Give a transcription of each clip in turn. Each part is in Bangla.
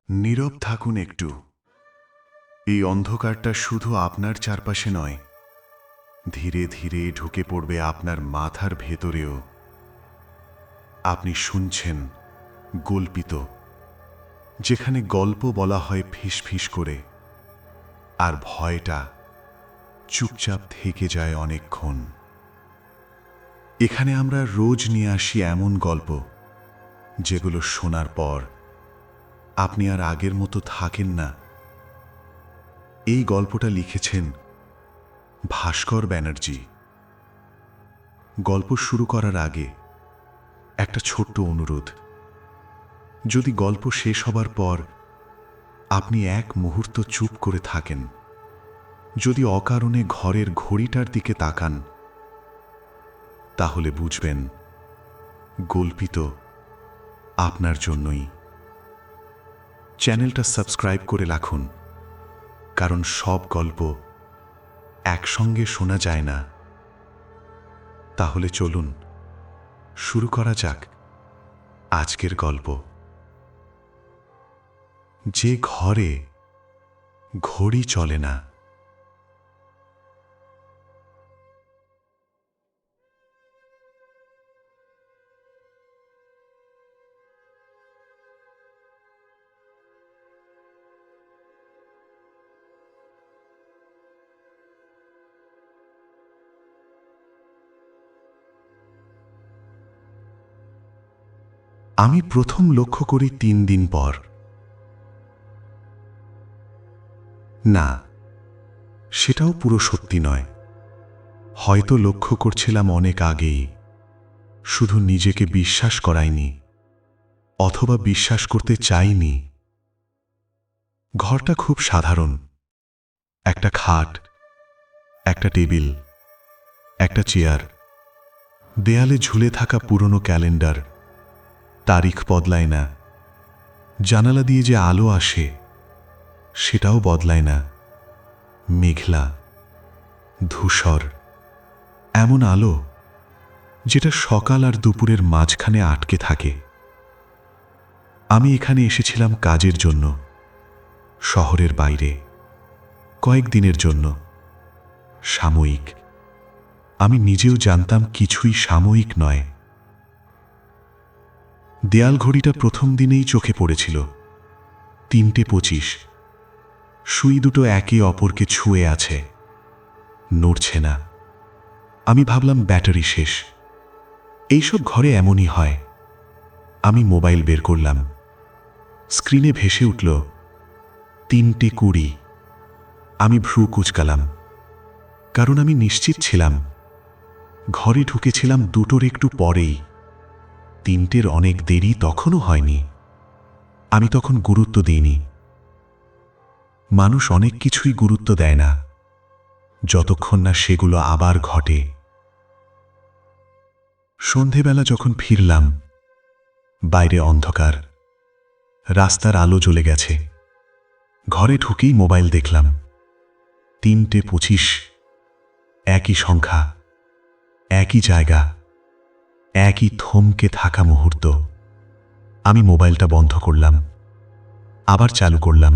নীরব থাকুন একটু। এই অন্ধকারটা শুধু আপনার চারপাশে নয়, ধীরে ধীরে ঢুকে পড়বে আপনার মাথার ভেতরেও। আপনি শুনছেন গল্পিত, যেখানে গল্প বলা হয় ফিসফিস করে, আর ভয়টা চুপচাপ থেকে যায় অনেকক্ষণ। এখানে আমরা রোজ নিয়ে আসি এমন গল্প যেগুলো শোনার পর আপনি আর আগের মতো থাকেন না। এই গল্পটা লিখেছেন ভাস্কর ব্যানার্জি। গল্প শুরু করার আগে একটা ছোট্ট অনুরোধ। যদি গল্প শেষ হবার পর আপনি এক মুহূর্ত চুপ করে থাকেন, যদি অকারণে ঘরের ঘড়িটার দিকে তাকান, তাহলে বুঝবেন গল্পিত আপনার জন্যই। চ্যানেলটা সাবস্ক্রাইব করে রাখুন, কারণ সব গল্প একসঙ্গে শোনা যায় না। তাহলে চলুন শুরু করা যাক আজকের গল্প। যে ঘরে ঘড়ি চলে না। আমি প্রথম লক্ষ্য করি 3 দিন পর। না, সেটাও পুরো সত্যি নয়। হয়তো লক্ষ্য করছিলাম অনেক আগেই, শুধু নিজেকে বিশ্বাস করাইনি, অথবা বিশ্বাস করতে চাইনি। ঘরটা খুব সাধারণ। একটা খাট, একটা টেবিল, একটা চেয়ার, দেয়ালে ঝুলে থাকা পুরনো ক্যালেন্ডার। তারিখ বদলায় না। জানালা দিয়ে যে আলো আসে সেটাও বদলায় না। মেঘলা, ধূসর, এমন আলো যেটা সকাল আর দুপুরের মাঝখানে আটকে থাকে। আমি এখানে এসেছিলাম কাজের জন্য, শহরের বাইরে, কয়েকদিনের জন্য, সাময়িক। আমি নিজেও জানতাম কিছুই সাময়িক নয়। দেয়াল ঘড়িটা প্রথম দিনেই চোখে পড়েছিল। 3:25। সুই দুটো একে অপরকে ছুঁয়ে আছে, নড়ছে না। আমি ভাবলাম ব্যাটারি শেষ। এইসব ঘরে এমনই হয়। আমি মোবাইল বের করলাম। স্ক্রিনে ভেসে উঠল 3:20। আমি ভ্রু কুঁচকালাম, কারণ আমি নিশ্চিত ছিলাম ঘরে ঢুকেছিলাম 2টোর একটু পরেই। 3টের অনেক দেরি তখনও হয়নি। আমি তখন গুরুত্ব দিইনি। মানুষ অনেক কিছুই গুরুত্ব দেয় না, যতক্ষণ না সেগুলো আবার ঘটে। সন্ধেবেলা যখন ফিরলাম, বাইরে অন্ধকার, রাস্তার আলো জ্বলে গেছে। ঘরে ঢুকেই মোবাইল দেখলাম। 3:25। একই সংখ্যা, একই জায়গা, একই থমকে থাকা মুহূর্ত। আমি মোবাইলটা বন্ধ করলাম, আবার চালু করলাম।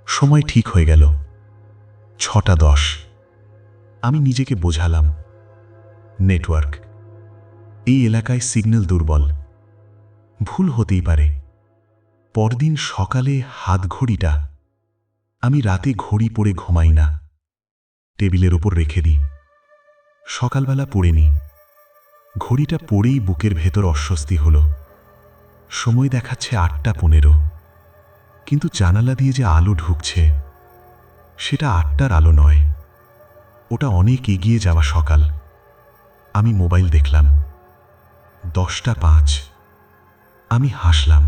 সময় ঠিক হয়ে গেল। 6:10। আমি নিজেকে বোঝালাম, নেটওয়ার্ক, এই এলাকায় সিগন্যাল দুর্বল, ভুল হতেই পারে। পরদিন সকালে হাতঘড়িটা, আমি রাতে ঘড়ি পরে ঘুমাই না, টেবিলের ওপর রেখে দিই। সকালবেলা পড়েনি। ঘড়িটা পড়েই বুকের ভেতর অস্বস্তি হলো। সময় দেখাচ্ছে 8:15, কিন্তু জানালা দিয়ে যে আলো ঢুকছে সেটা 8টার আলো নয়, ওটা অনেক এগিয়ে যাওয়া সকাল। আমি মোবাইল দেখলাম। 10:05। আমি হাসলাম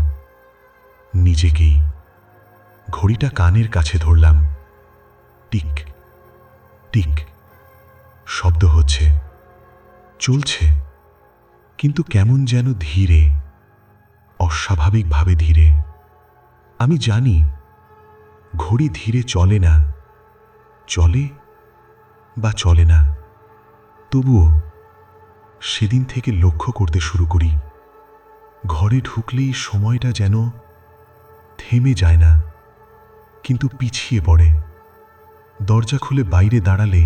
নিজেকেই। ঘড়িটা কানের কাছে ধরলাম। টিক টিক শব্দ হচ্ছে, চলছে, কিন্তু কেমন যেন ধীরে, অস্বাভাবিকভাবে ধীরে। আমি জানি ঘড়ি ধীরে চলে না, চলে বা চলে না। তবুও সেদিন থেকে লক্ষ্য করতে শুরু করি। ঘরে ঢুকলেই সময়টা যেন থেমে যায় না, কিন্তু পিছিয়ে পড়ে। দরজা খুলে বাইরে দাঁড়ালে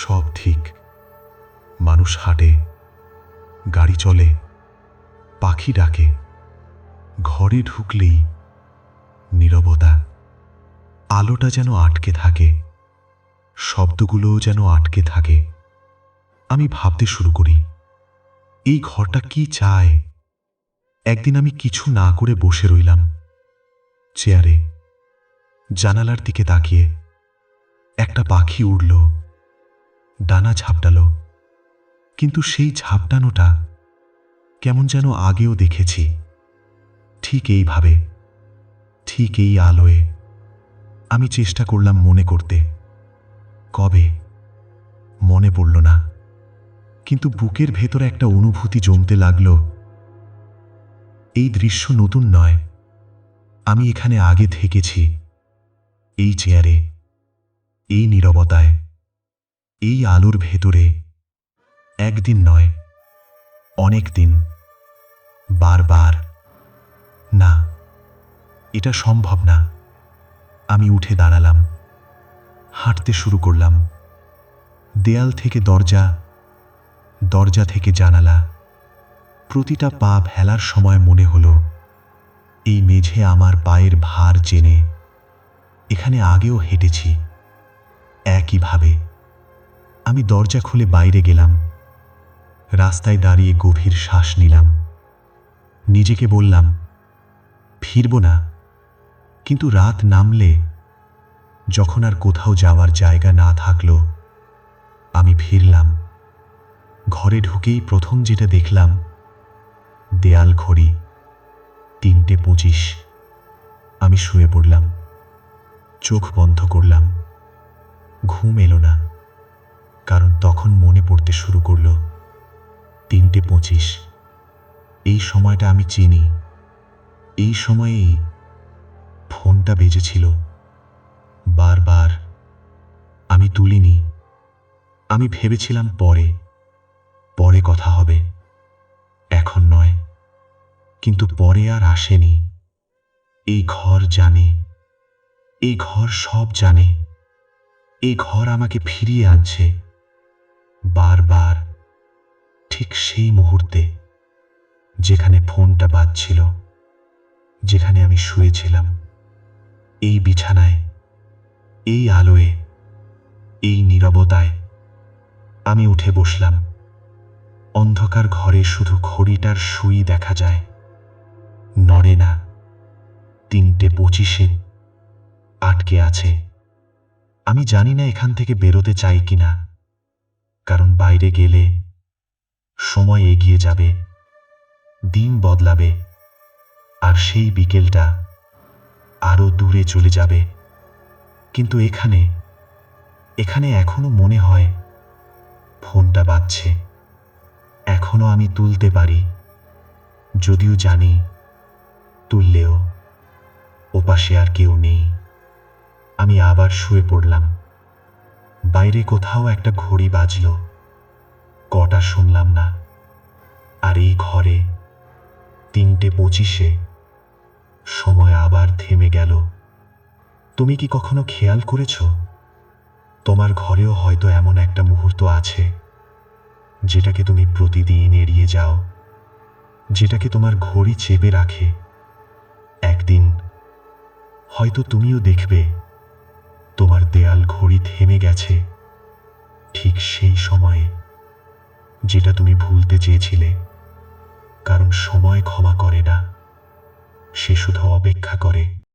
সব ঠিক। মানুষ হাঁটে, গাড়ি চলে, পাখি ডাকে। ঘরে ঢুকলেই নীরবতা। আলোটা যেন আটকে থাকে, শব্দগুলোও যেন আটকে থাকে। আমি ভাবতে শুরু করি, এই ঘরটা কি চায়? একদিন আমি কিছু না করে বসে রইলাম চেয়ারে, জানালার দিকে তাকিয়ে। একটা পাখি উড়ল, ডানা ঝাপটালো, কিন্তু সেই ঝাপটানোটা কেমন যেন আগেও দেখেছি, ঠিক এইভাবে, ঠিক এই আলোয়। আমি চেষ্টা করলাম মনে করতে, কবে? মনে পড়ল না, কিন্তু বুকের ভেতরে একটা অনুভূতি জমতে লাগল। এই দৃশ্য নতুন নয়, আমি এখানে আগে থেকেছি, এই চেয়ারে, এই নীরবতায়, এই আলোর ভেতরে। একদিন নয়, অনেক দিন, বারবার। না, এটা সম্ভব না। আমি উঠে দাঁড়ালাম, হাঁটতে শুরু করলাম। দেয়াল থেকে দরজা, দরজা থেকে জানালা। প্রতিটা পা ফেলার সময় মনে হলো, এই মেঝে আমার পায়ের ভার চেনে। এখানে আগেও হেঁটেছি, একইভাবে। আমি দরজা খুলে বাইরে গেলাম। রাস্তায় দাঁড়িয়ে গভীর শ্বাস নিলাম। নিজেকে বললাম, ফিরব না। কিন্তু রাত নামলে, যখন আর কোথাও যাওয়ার জায়গা না থাকলো, আমি ফিরলাম। ঘরে ঢুকেই প্রথম যেটা দেখলাম, দেয়াল ঘড়ি, 3:25। আমি শুয়ে পড়লাম, চোখ বন্ধ করলাম। ঘুম এলো না, কারণ তখন মনে পড়তে শুরু করলো 3:25। এই সময়টা আমি চিনি। এই সময়েই ফোনটা বেজেছিল বারবার। আমি তুলিনি। আমি ভেবেছিলাম পরে, পরে কথা হবে, এখন নয়। কিন্তু পরে আর আসেনি। এই ঘর জানে, এই ঘর সব জানে। এই ঘর আমাকে ফিরিয়ে আনছে বারবার, ঠিক সেই মুহূর্তে যেখানে ফোনটা বাজছিল, যেখানে আমি শুয়েছিলাম, এই বিছানায়, এই আলোয়, এই নীরবতায়। আমি উঠে বসলাম। অন্ধকার ঘরে শুধু ঘড়িটার সুই দেখা যায়, নড়ে না। 3:25 আটকে আছে। আমি জানি না এখান থেকে বেরোতে চাই কিনা, কারণ বাইরে গেলে সময় এগিয়ে যাবে, দিন বদলাবে, আর সেই বিকেলটা আরো দূরে চলে যাবে। কিন্তু এখানে, এখানে এখনো মনে হয় ফোনটা বাজছে। এখনো আমি তুলতে পারি, যদিও জানি তুললেও ওপাশে আর কেউ নেই। আমি আবার শুয়ে পড়লাম। বাইরে কোথাও একটা ঘড়ি বাজল, কটা শুনলাম না। আর এই ঘরে 3:25 সময় আবার থেমে গেল। তুমি কি কখনো খেয়াল করেছ, তোমার ঘরেও হয়তো এমন একটা মুহূর্ত আছে, যেটাকে তুমি প্রতিদিন এড়িয়ে যাও, যেটাকে তোমার ঘড়ি চেপে রাখে? একদিন হয়তো তুমিও দেখবে তোমার দেয়াল ঘড়ি থেমে গেছে, ঠিক সেই সময়ে, যেটা তুমি ভুলতে চেয়েছিলে। কারণ সময় ক্ষমা করে না, সে শুধু অপেক্ষা করে।